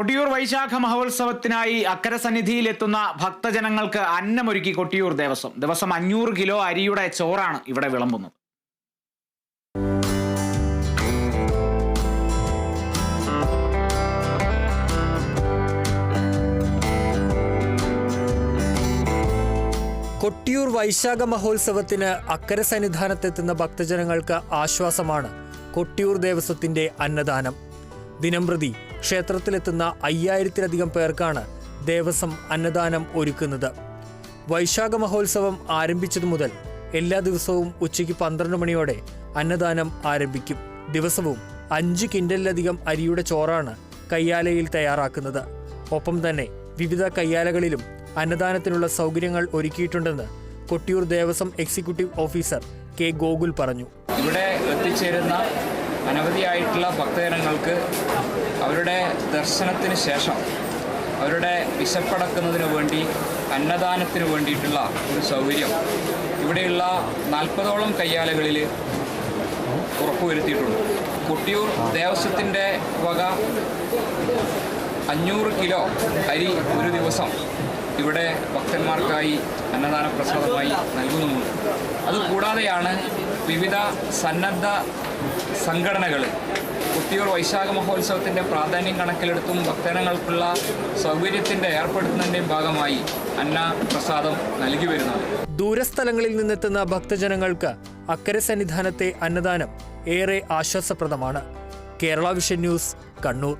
കൊട്ടിയൂർ വൈശാഖ മഹോത്സവത്തിനായി അക്കരെ സന്നിധിയിലെത്തുന്ന ഭക്തജനങ്ങൾക്ക് അന്നമൊരുക്കി കൊട്ടിയൂർ ദേവസ്വം. ദിവസം 500 കിലോ അരിയുടെ ചോറാണ് ഇവിടെ വിളമ്പുന്നത്. കൊട്ടിയൂർ വൈശാഖ മഹോത്സവത്തിന് അക്കരെ സന്നിധാനത്തെത്തുന്ന ഭക്തജനങ്ങൾക്ക് ആശ്വാസമാണ് കൊട്ടിയൂർ ദേവസ്വത്തിന്റെ അന്നദാനം. ദിനംപ്രതി ക്ഷേത്രത്തിലെത്തുന്ന 5000-ലധികം പേർക്കാണ് ദേവസ്വം അന്നദാനം ഒരുക്കുന്നത്. വൈശാഖ മഹോത്സവം ആരംഭിച്ചതു മുതൽ എല്ലാ ദിവസവും ഉച്ചയ്ക്ക് 12 മണിയോടെ അന്നദാനം ആരംഭിക്കും. ദിവസവും 5 കിൻഡലിലധികം അരിയുടെ ചോറാണ് കയ്യാലയിൽ തയ്യാറാക്കുന്നത്. ഒപ്പം തന്നെ വിവിധ കയ്യാലകളിലും അന്നദാനത്തിനുള്ള സൗകര്യങ്ങൾ ഒരുക്കിയിട്ടുണ്ടെന്ന് Kottiyoor Devaswom executive officer K Gokul പറഞ്ഞു. ഇവിടെ എത്തിച്ചേരുന്ന അനവധിയായിട്ടുള്ള ഭക്തജനങ്ങൾക്ക് അവരുടെ ദർശനത്തിന് ശേഷം അവരുടെ വിശപ്പടക്കുന്നതിന് വേണ്ടി അന്നദാനത്തിന് വേണ്ടിയിട്ടുള്ള ഒരു സൗകര്യം ഇവിടെയുള്ള 40ഓളം കയ്യാലകളിൽ ഉറപ്പുവരുത്തിയിട്ടുണ്ട്. കൊട്ടിയൂർ ദേവസ്വത്തിൻ്റെ വക 500 കിലോ അരി ഒരു ദിവസം ഇവിടെ ഭക്തന്മാർക്കായി അന്നദാന പ്രസാദമായി നൽകുന്നുമുണ്ട്. അതുകൂടാതെയാണ് വിവിധ സന്നദ്ധ സംഘടനകൾ കൊട്ടിയൂർ വൈശാഖ മഹോത്സവത്തിൻ്റെ പ്രാധാന്യം കണക്കിലെടുത്തും ഭക്തജനങ്ങൾക്കുള്ള സൗകര്യത്തിൻ്റെ ഏർപ്പെടുത്തുന്നതിൻ്റെയും ഭാഗമായി അന്നപ്രസാദം നൽകി വരുന്നത്. ദൂരസ്ഥലങ്ങളിൽ നിന്നെത്തുന്ന ഭക്തജനങ്ങൾക്ക് അക്കരെ സന്നിധാനത്തെ അന്നദാനം ഏറെ ആശ്വാസപ്രദമാണ്. Kerala Vision News, Kannur.